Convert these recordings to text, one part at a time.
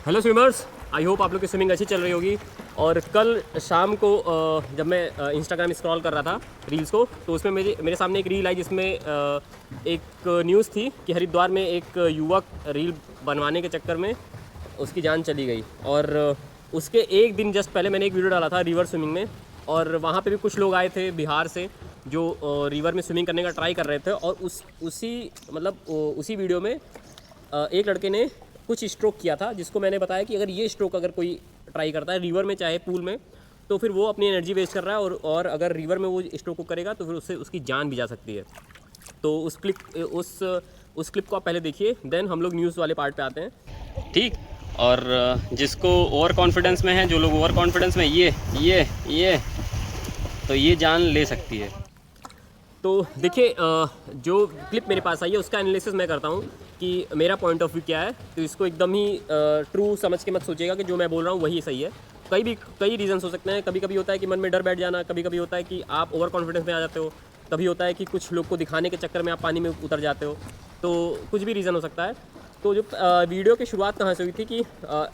Hello swimmers, I hope आप लोग की स्विमिंग अच्छी चल रही होगी। और कल शाम को जब मैं इंस्टाग्राम स्क्रॉल कर रहा था रील्स को, तो उसमें मेरे सामने एक रील आई जिसमें एक न्यूज़ थी कि हरिद्वार में एक युवक रील बनवाने के चक्कर में उसकी जान चली गई। और उसके एक दिन जस्ट पहले मैंने एक वीडियो डाला था रिवर स्विमिंग में, और वहाँ पे भी कुछ लोग आए थे बिहार से जो रिवर में स्विमिंग करने का ट्राई कर रहे थे। और उसी वीडियो में एक लड़के ने कुछ स्ट्रोक किया था, जिसको मैंने बताया कि अगर ये स्ट्रोक अगर कोई ट्राई करता है रिवर में चाहे पूल में, तो फिर वो अपनी एनर्जी वेस्ट कर रहा है, और अगर रिवर में वो स्ट्रोक को करेगा तो फिर उससे उसकी जान भी जा सकती है। तो उस क्लिप को आप पहले देखिए, देन हम लोग न्यूज़ वाले पार्ट पे आते हैं, ठीक। और जिसको ओवर कॉन्फिडेंस में है, जो लोग ओवर कॉन्फिडेंस में ये तो ये जान ले सकती है। तो देखिए, जो क्लिप मेरे पास आई है उसका एनालिसिस मैं करता हूँ कि मेरा पॉइंट ऑफ व्यू क्या है। तो इसको एकदम ही ट्रू समझ के मत सोचिएगा कि जो मैं बोल रहा हूँ वही सही है। कई रीज़न्स हो सकते हैं। कभी कभी होता है कि मन में डर बैठ जाना, कभी कभी होता है कि आप ओवर कॉन्फिडेंस में आ जाते हो, कभी होता है कि कुछ लोग को दिखाने के चक्कर में आप पानी में उतर जाते हो। तो कुछ भी रीज़न हो सकता है। तो जो वीडियो की शुरुआत कहाँ से हुई थी कि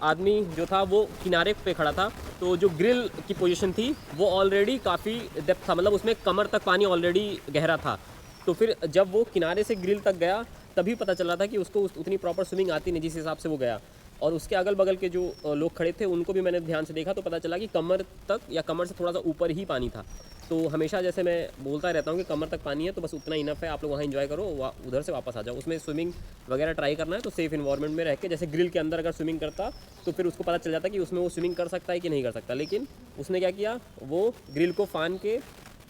आदमी जो था वो किनारे पे खड़ा था, तो जो ग्रिल की पोजीशन थी वो ऑलरेडी काफ़ी डेप्थ था, मतलब उसमें कमर तक पानी ऑलरेडी गहरा था। तो फिर जब वो किनारे से ग्रिल तक गया तभी पता चला था कि उसको उतनी प्रॉपर स्विमिंग आती नहीं जिस हिसाब से वो गया। और उसके अगल बगल के जो लोग खड़े थे उनको भी मैंने ध्यान से देखा, तो पता चला कि कमर तक या कमर से थोड़ा सा ऊपर ही पानी था। तो हमेशा जैसे मैं बोलता रहता हूँ कि कमर तक पानी है तो बस उतना इनफ है, आप लोग वहाँ एंजॉय करो, उधर से वापस आ जाओ। उसमें स्विमिंग वगैरह ट्राई करना है तो सेफ इन्वायरमेंट में रह के, जैसे ग्रिल के अंदर अगर स्विमिंग करता तो फिर उसको पता चल जाता कि उसमें वो स्विमिंग कर सकता है कि नहीं कर सकता। लेकिन उसने क्या किया, वो ग्रिल को फान के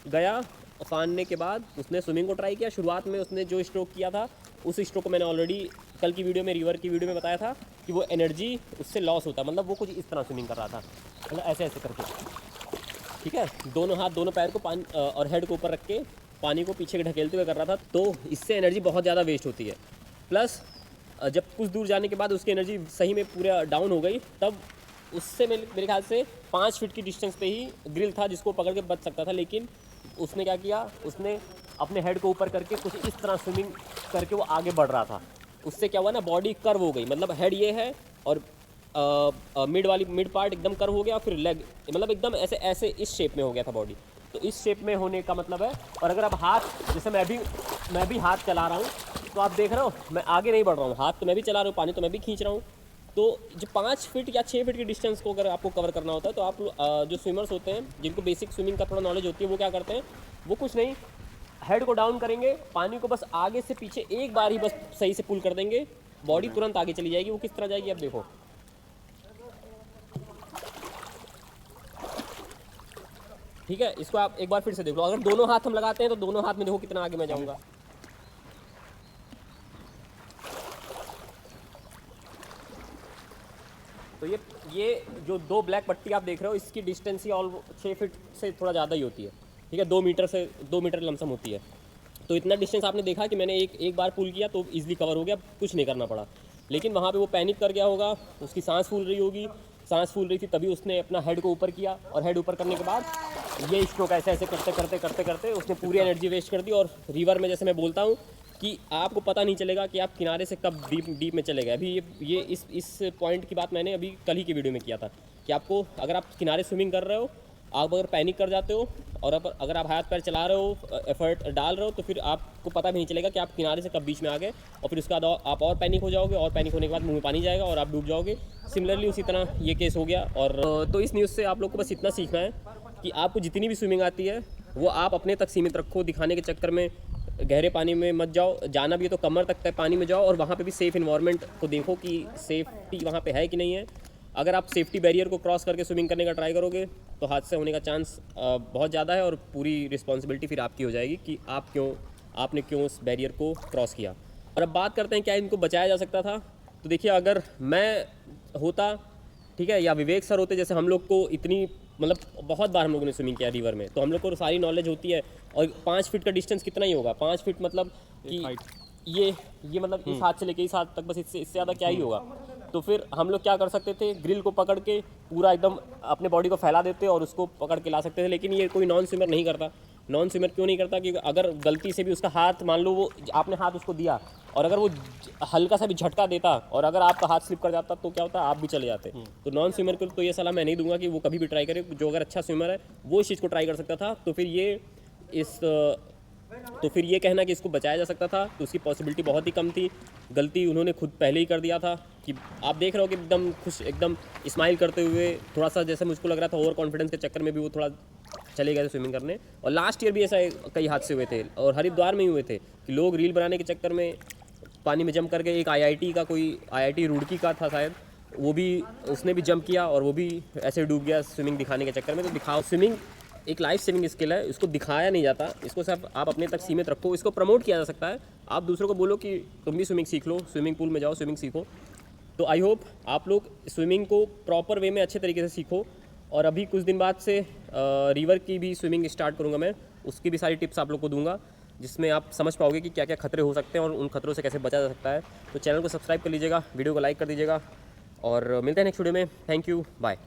गया। फानने के बाद उसने स्विमिंग को ट्राई किया। शुरुआत में उसने जो स्ट्रोक किया था, उस स्ट्रोक को मैंने ऑलरेडी कल की वीडियो में, रिवर की वीडियो में बताया था कि वो एनर्जी उससे लॉस होता, मतलब वो कुछ इस तरह स्विमिंग कर रहा था, मतलब ऐसे ऐसे करके, ठीक है। दोनों हाथ दोनों पैर को पानी और हेड को ऊपर रख के पानी को पीछे ढकेलते हुए कर रहा था। तो इससे एनर्जी बहुत ज़्यादा वेस्ट होती है। प्लस जब कुछ दूर जाने के बाद उसकी एनर्जी सही में पूरा डाउन हो गई, तब उससे मेरे ख्याल से 5 फीट की डिस्टेंस पे ही ग्रिल था जिसको पकड़ के बच सकता था। लेकिन उसने क्या किया, उसने अपने हेड को ऊपर करके कुछ इस तरह स्विमिंग करके वो आगे बढ़ रहा था। उससे क्या हुआ ना, बॉडी कर्व हो गई, मतलब हेड ये है और मिड पार्ट एकदम कर्व हो गया, फिर लेग मतलब एकदम ऐसे ऐसे इस शेप में हो गया था बॉडी। तो इस शेप में होने का मतलब है, और अगर आप हाथ, जैसे मैं भी हाथ चला रहा हूँ, तो आप देख रहे हो मैं आगे नहीं बढ़ रहा हूँ, हाथ तो मैं भी चला रहा हूँ, पानी तो मैं भी खींच रहा हूँ। तो जो 5 फीट या 6 फीट की डिस्टेंस को अगर आपको कवर करना होता है, तो आप जो स्विमर्स होते हैं जिनको बेसिक स्विमिंग का थोड़ा नॉलेज होती है, वो क्या करते हैं, वो कुछ नहीं, हेड को डाउन करेंगे, पानी को बस आगे से पीछे एक बार ही बस सही से पुल कर देंगे, बॉडी तुरंत आगे चली जाएगी। वो किस तरह जाएगी अब देखो, ठीक है। इसको आप एक बार फिर से देख लो। अगर दोनों हाथ हम लगाते हैं तो दोनों हाथ में देखो कितना आगे मैं जाऊंगा। तो ये जो 2 ब्लैक पट्टी आप देख रहे हो, इसकी डिस्टेंस ही 6 फीट से थोड़ा ज़्यादा ही होती है, ठीक है। 2 मीटर लमसम होती है। तो इतना डिस्टेंस आपने देखा कि मैंने एक बार पुल किया तो इजीली कवर हो गया, कुछ नहीं करना पड़ा। लेकिन वहाँ पे वो पैनिक कर गया होगा, उसकी सांस फूल रही होगी, सांस फूल रही थी तभी उसने अपना हेड को ऊपर किया, और हेड ऊपर करने के बाद ये स्ट्रोक ऐसे ऐसे करते करते उसने पूरी एनर्जी वेस्ट कर दी। और रिवर में जैसे मैं बोलता हूँ कि आपको पता नहीं चलेगा कि आप किनारे से कब डीप में चले गए। अभी ये इस पॉइंट की बात मैंने अभी कल ही की वीडियो में किया था कि आपको, अगर आप किनारे स्विमिंग कर रहे हो, आप अगर पैनिक कर जाते हो और अगर आप हाथ पैर चला रहे हो, एफर्ट डाल रहे हो, तो फिर आपको पता भी नहीं चलेगा कि आप किनारे से कब बीच में आ गए, और फिर उसके बाद आप और पैनिक हो जाओगे, और पैनिक होने के बाद मुंह में पानी जाएगा और आप डूब जाओगे। सिमिलरली उसी तरह ये केस हो गया। और तो इस न्यूज़ से आप लोग को बस इतना सीखना है कि आपको जितनी भी स्विमिंग आती है वो आप अपने तक सीमित रखो, दिखाने के चक्कर में गहरे पानी में मत जाओ। जाना भी है तो कमर तक पानी में जाओ, और वहाँ पे भी सेफ़ इन्वायरमेंट को देखो कि सेफ्टी वहाँ पे है कि नहीं है। अगर आप सेफ्टी बैरियर को क्रॉस करके स्विमिंग करने का ट्राई करोगे तो हादसे होने का चांस बहुत ज़्यादा है, और पूरी रिस्पॉन्सिबिलिटी फिर आपकी हो जाएगी कि आपने क्यों उस बैरियर को क्रॉस किया। और अब बात करते हैं क्या इनको बचाया जा सकता था। तो देखिए, अगर मैं होता, ठीक है, या विवेक सर होते, जैसे हम लोग को इतनी, मतलब बहुत बार हम लोगों ने स्विमिंग किया रिवर में, तो हम लोग को सारी नॉलेज होती है। और 5 फीट का डिस्टेंस कितना ही होगा, 5 फीट मतलब कि ये मतलब इस हाथ से लेके इस हाथ तक, बस इससे ज़्यादा क्या ही होगा। तो फिर हम लोग क्या कर सकते थे, ग्रिल को पकड़ के पूरा एकदम अपने बॉडी को फैला देते और उसको पकड़ के ला सकते थे। लेकिन ये कोई नॉन स्विमर नहीं करता, नॉन स्विमर क्यों नहीं करता? क्योंकि अगर गलती से भी उसका हाथ, मान लो वो आपने हाथ उसको दिया और अगर वो हल्का सा भी झटका देता और अगर आपका हाथ स्लिप कर जाता तो क्या होता, आप भी चले जाते। तो नॉन स्विमर को तो ये सलाह मैं नहीं दूंगा कि वो कभी भी ट्राई करे। जो अगर अच्छा स्विमर है वो इस चीज़ को ट्राई कर सकता था, तो फिर ये कहना कि इसको बचाया जा सकता था तो उसकी पॉसिबिलिटी बहुत ही कम थी। गलती उन्होंने खुद पहले ही कर दिया था कि आप देख रहे हो कि एकदम खुश, एकदम स्माइल करते हुए, थोड़ा सा जैसे मुझको लग रहा था ओवर कॉन्फिडेंस के चक्कर में भी वो थोड़ा चले गए थे स्विमिंग करने। और लास्ट ईयर भी ऐसा कई हादसे हुए थे और हरिद्वार में ही हुए थे कि लोग रील बनाने के चक्कर में पानी में जंप करके, एक आईआईटी रुड़की का था शायद, वो भी, उसने भी जंप किया और वो भी ऐसे डूब गया स्विमिंग दिखाने के चक्कर में। तो दिखाओ, स्विमिंग एक लाइफ सेविंग स्किल है, इसको दिखाया नहीं जाता, इसको सिर्फ आप अपने तक सीमित रखो। इसको प्रमोट किया जा सकता है, आप दूसरों को बोलो कि तुम भी स्विमिंग सीख लो, स्विमिंग पूल में जाओ, स्विमिंग सीखो। तो आई होप आप लोग स्विमिंग को प्रॉपर वे में अच्छे तरीके से सीखो। और अभी कुछ दिन बाद से रिवर की भी स्विमिंग स्टार्ट करूँगा मैं, उसकी भी सारी टिप्स आप लोग को दूंगा, जिसमें आप समझ पाओगे कि क्या क्या खतरे हो सकते हैं और उन खतरों से कैसे बचा जा सकता है। तो चैनल को सब्सक्राइब कर लीजिएगा, वीडियो को लाइक कर दीजिएगा और मिलते हैं नेक्स्ट वीडियो में। Thank you, bye.